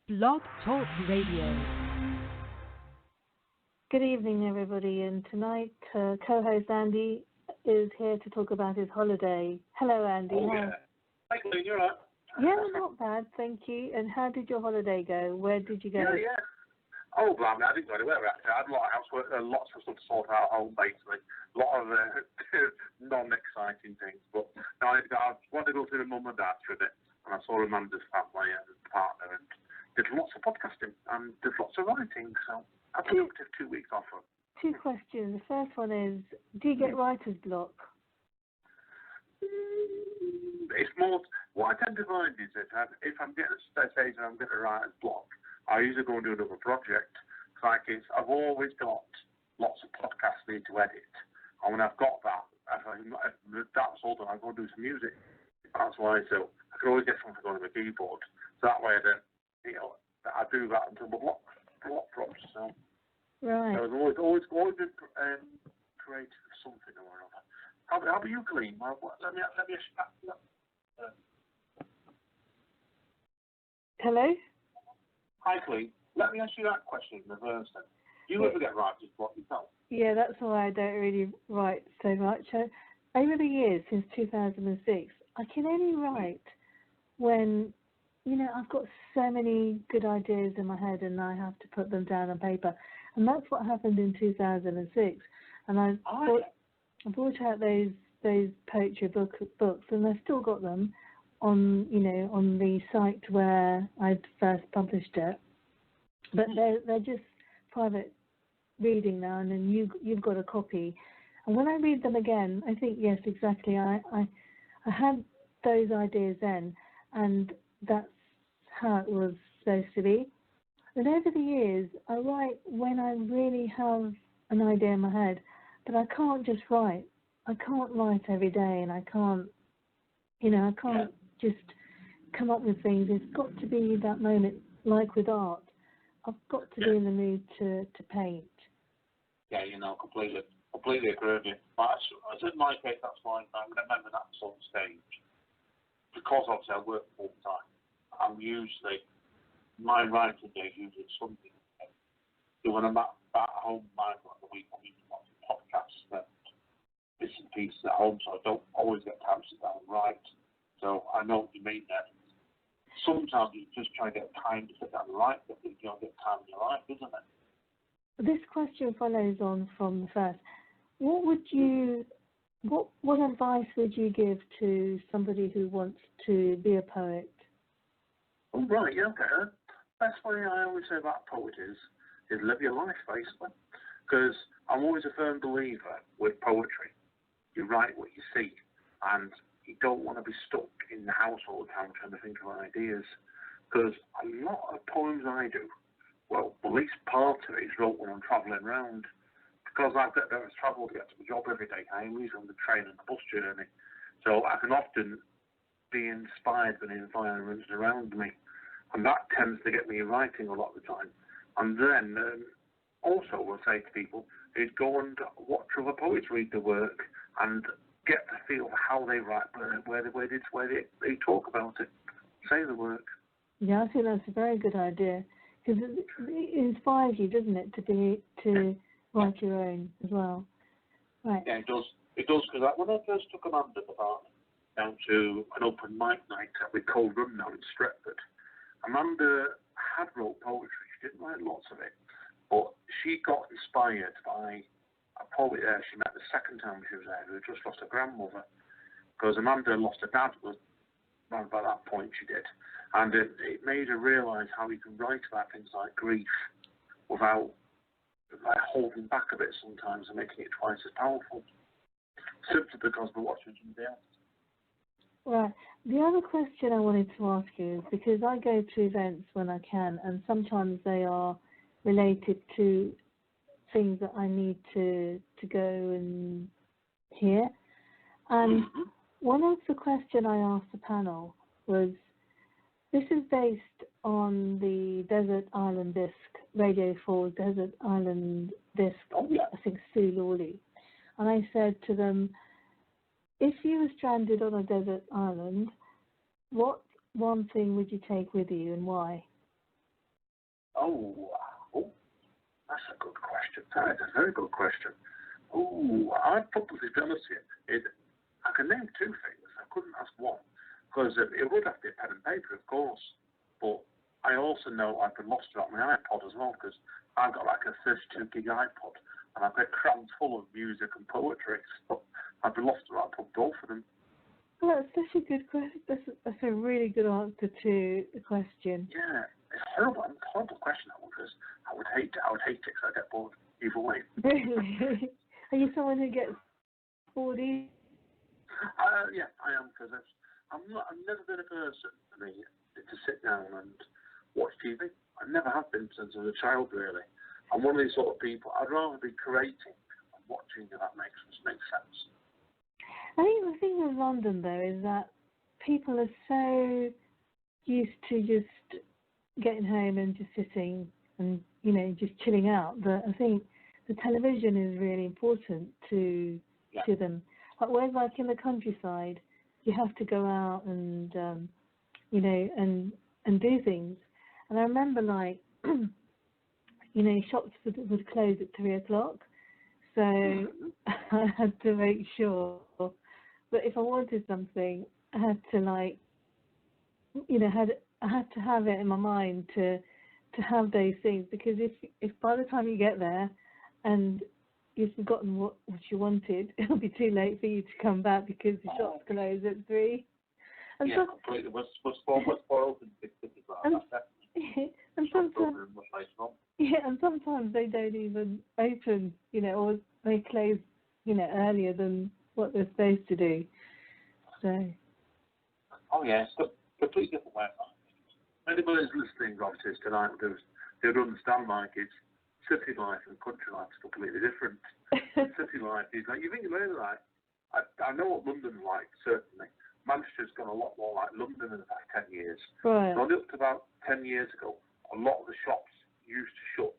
Blog Talk Radio. Good evening, everybody. And tonight, co-host Andy is here to talk about his holiday. Hello, Andy. Oh, yeah. Hi, Colleen, you all right? Yeah, not bad, thank you. And how did your holiday go? Where did you go? Yeah. Oh, well, I didn't go anywhere, actually. I had a lot of housework, lots of stuff to sort out at home, basically. A lot of non-exciting things. But no, I wanted to go to the mum and dad for a bit. And I saw Amanda's family and partner and did lots of podcasting and did lots of writing. So I had a productive 2 weeks off. Two questions. The first one is, do you get writer's block? It's more, what I tend to find is that if I'm getting a stage and I'm getting a writer's block, I usually go and do another project. I've always got lots of podcasts I need to edit. And when I've got that, if that's all done, I go and do some music. That's why, so I can always get something on my keyboard. So that way, I do that until the block drops. So, right. So I've always been creative for something or another. How about you, Colleen? Let me Hello? Hi, Colleen. Let me ask you that question in reverse then. Do you ever get writer's block yourself? Yeah, that's why I don't really write so much. Over the years, since 2006, I can only write when, I've got so many good ideas in my head and I have to put them down on paper. And that's what happened in 2006. And I brought out those poetry books, and I've still got them on the site where I'd first published it. But they're just private reading now, and then you've got a copy. And when I read them again, I think, yes, exactly. I had those ideas then, and that's how it was supposed to be. But over the years, I write when I really have an idea in my head, but I can't just write. I can't write every day, and I can't just come up with things. It's got to be that moment, like with art. I've got to be in the mood to paint. Yeah, completely agree with you. But as in my case, that's why I remember that sort of stage. Because obviously I work full time, my writing day is usually something. So when I'm at home, the week, I'm usually watching podcasts and bits and pieces at home, so I don't always get time to sit down and write. So I know what you mean there. Sometimes you just try to get time to sit down and write, but you don't get time in your life, isn't it? This question follows on from the first. What advice would you give to somebody who wants to be a poet? Oh, right, yeah, okay. Best way I always say about a poet is live your life, basically. Because I'm always a firm believer with poetry. You write what you see, and you don't want to be stuck in the house all the time trying to think of ideas. Because a lot of poems I do, well, at least part of it is wrote when I'm travelling around. Because I've got to travel to get to my job every day, I'm usually on the train and the bus journey. So I can often be inspired by the environments around me. And that tends to get me writing a lot of the time. And then also we'll say to people is go and watch other poets read the work and get the feel of how they write, where they talk about it, say the work. Yeah, I think that's a very good idea, because it inspires you, doesn't it, to write your own as well. Right. Yeah, it does. It does, because when I first took Amanda, the partner, down to an open mic night at the Cold Run now in Stretford, Amanda had wrote poetry. She didn't write lots of it, but she got inspired by a poet there she met the second time she was there, who had just lost her grandmother. Because Amanda lost her dad around by that point she did. And it made her realise how you can write about things like grief without holding back a bit sometimes and making it twice as powerful. Simply because we're watching somebody else. Right. The other question I wanted to ask you is, because I go to events when I can, and sometimes they are related to things that I need to go and hear. And one of the questions I asked the panel was, this is based on the Desert Island Disc, Radio 4's Desert Island Disc, I think Sue Lawley. And I said to them, if you were stranded on a desert island, what one thing would you take with you and why? Oh, that's a good question. That is a very good question. Oh, I'd probably be honest with you. I can name two things. I couldn't ask one because it would have to be a pen and paper, of course. But I also know I've been lost without my iPod as well because I've got like a 32 gig iPod and I've got crammed full of music and poetry. So I've been lost without both of them. Well, that's such a good question. That's a really good answer to the question. Yeah, it's horrible question that one because I would hate it because I get bored either way. Really? Are you someone who gets bored easily? Yeah, I am because I've never been a person to sit down and watch TV. I never have been since I was a child, really. I'm one of these sort of people. I'd rather be creating and watching if that makes sense. I think the thing with London, though, is that people are so used to just getting home and just sitting and, just chilling out that I think the television is really important to them. But whereas, like, in the countryside, you have to go out and, and do things. And I remember, like, shops would close at 3 o'clock. So I had to make sure that if I wanted something, I had to I had to have it in my mind to have those things, because if by the time you get there and you've forgotten what you wanted, it'll be too late for you to come back because the shops close at 3. And completely. What's spoiled in big cities like that? And sometimes they don't even open, or they close, earlier than what they're supposed to do. So. Oh yeah, it's a completely different way of life. Anybody who's listening, obviously, tonight, they'd understand, like, it's city life and country life is completely different. City life is like, you think you're really like, I know what London's like, certainly. Manchester's gone a lot more like London in the past 10 years. Right. But up to about 10 years ago, a lot of the shops used to shut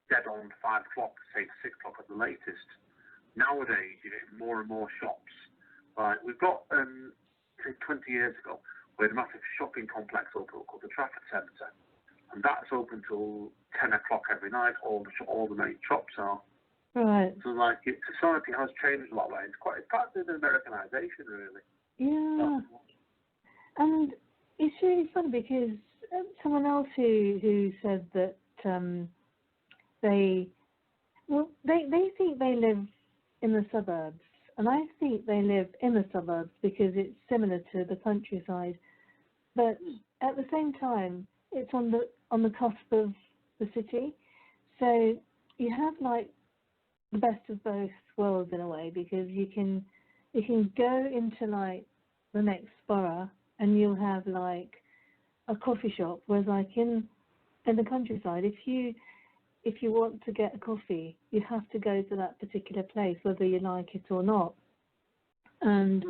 dead on 5 o'clock, say 6 o'clock at the latest. Nowadays, you get more and more shops. Like, we've got, say 20 years ago, we had a massive shopping complex open called the Trafford Centre. And that's open till 10 o'clock every night, all the main shops are. Right. So, like, society has changed a lot. Like, it's part of the Americanization, really. Yeah. And it's really funny because someone else who said that they think they live in the suburbs, and I think they live in the suburbs because it's similar to the countryside, but at the same time it's on the cusp of the city, so you have like the best of both worlds in a way, because you can go into like the next borough and you'll have like a coffee shop, whereas like in the countryside, if you want to get a coffee, you have to go to that particular place whether you like it or not, and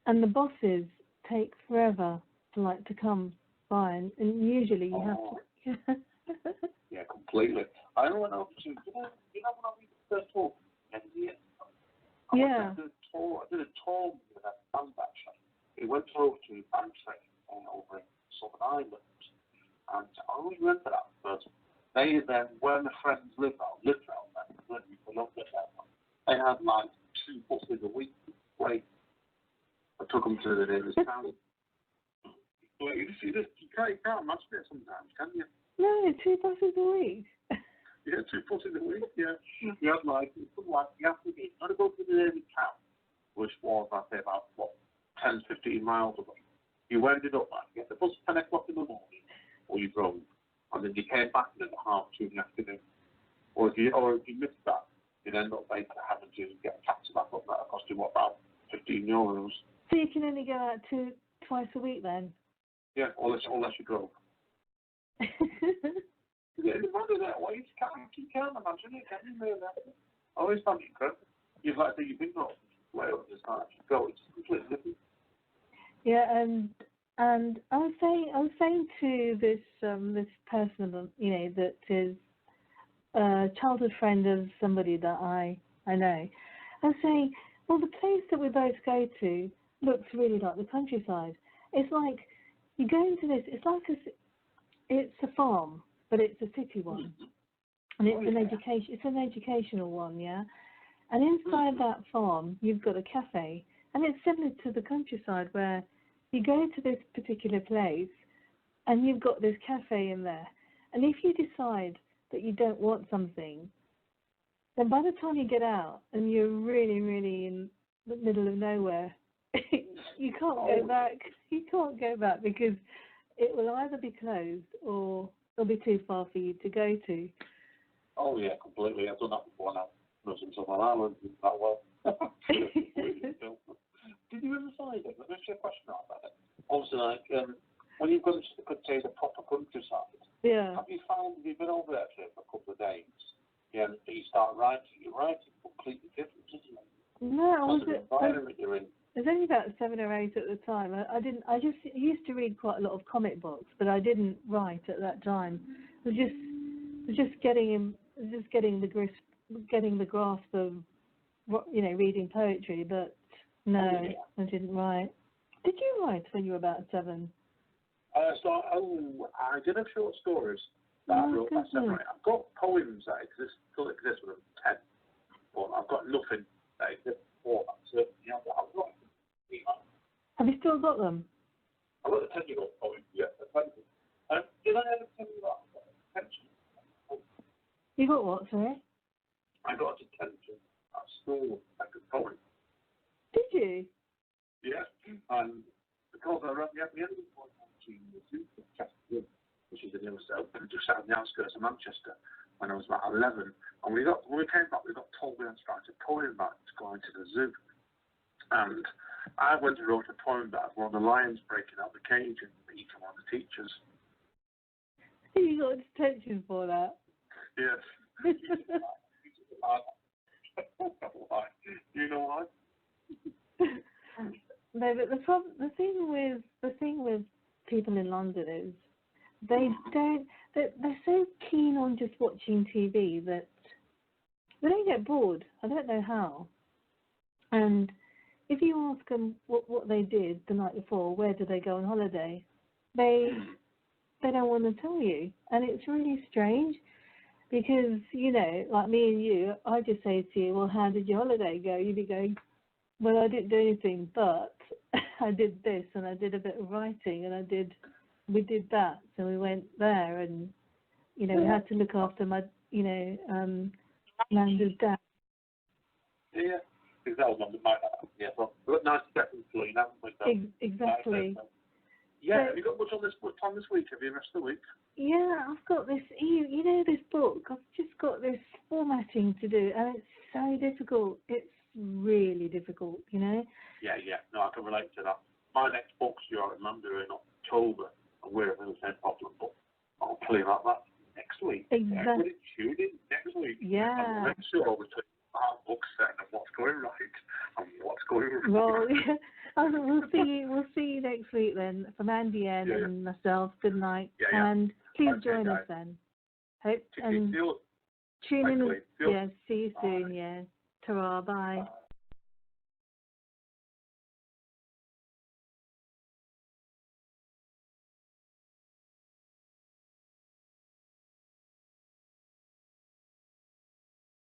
the bosses take forever to come by, and usually you have to. Yeah, completely. I know when I was when I was first talk, I did a tour with a band actually. We went over to Bantry over in Southern Ireland, and I always remember that because where my friends lived out there, they had like 2 buses a week. Wait, I took them to the nearest town. But you can't imagine it sometimes, can you? No, 2 buses a week. Yeah, 2 buses a week, yeah. You have you have to be, not go to the nearest town, which was, I'd say, about, 10, 15 miles away. You ended up, you get the bus at 10 o'clock in the morning, or you drove, and then you came back in at 2:30 in the afternoon. Or if you missed that, you'd end up later having to get a taxi back up. That cost you, about €15. So you can only go out twice a week then? Yeah, unless you drove. Yeah, imagine that. Well, you can't imagine it, can you? Really? I always found it incredible. You've been up Wales, it's not actually go. It's completely different. Yeah, and I was saying to this person, that is a childhood friend of somebody that I know. I was saying, well, the place that we both go to looks really like the countryside. It's like you go into this. It's like it's a farm, but it's a city one, and it's an education. It's an educational one, yeah. And inside that farm, you've got a cafe, and it's similar to the countryside where you go to this particular place, and you've got this cafe in there. And if you decide that you don't want something, then by the time you get out and you're really, really in the middle of nowhere, you can't go back. You can't go back because it will either be closed or it'll be too far for you to go to. Oh yeah, completely. I've done that before now. I was in Southern Ireland, that well. Did you ever find it? Let me ask you a question about it. Obviously, like, when you've got to the proper countryside, have you found, have you been over there for a couple of days, yeah, you start writing, you're writing completely different, isn't it? No, the environment you're in. There's only about 7 or 8 at the time. I just used to read quite a lot of comic books, but I didn't write at that time. I was just getting the grasp of, reading poetry, but no, I didn't write. Did you write when you were about 7? I did have short stories that I wrote at 7 or 8. I've got poems that still exist when I'm 10, but I've got nothing that exists before that. So, I've got. Have you still got them? I've got the 10-year-old poem, yeah. Did I ever tell you about attention? You got what, sorry? I got attention at school, like a poem. Did you? Yeah, and because I wrote the ending point to the zoo, which is just out of the outskirts of Manchester, when I was about 11. And when we came back, we got told we had to write a poem about going to the zoo. And I went and wrote a poem about one of the lions breaking out the cage and eating one of the teachers. You got detention for that? Yes. You know why? No, but the thing with people in London is they're so keen on just watching TV that they don't get bored. I don't know how. And if you ask them what they did the night before, where did they go on holiday, they don't want to tell you, and it's really strange. Because, like me and you, I just say to you, well, how did your holiday go? You'd be going, well, I didn't do anything, but I did this, and I did a bit of writing, and we did that. So we went there, and, we had to look after my, Lander's dad. Yeah, because that was on the night. Yeah, well, we've got nice seconds for you, haven't we? Exactly. Yeah, have you got much on this week? Have you rest of the week? Yeah, I've got this, this book, I've just got this formatting to do, and it's so difficult. It's really difficult, Yeah. No, I can relate to that. My next book's due, I remember, in October, and we're having the same problem, but I'll tell you about that next week. Exactly. Tune in next week. Yeah. I'll make sure we take our book set and what's going right and what's going wrong. Well, we'll see you next week then, from Andy and myself. Good night, and please join us then. Hope and tune in. Yeah, see you soon. Yeah, ta-ra, bye.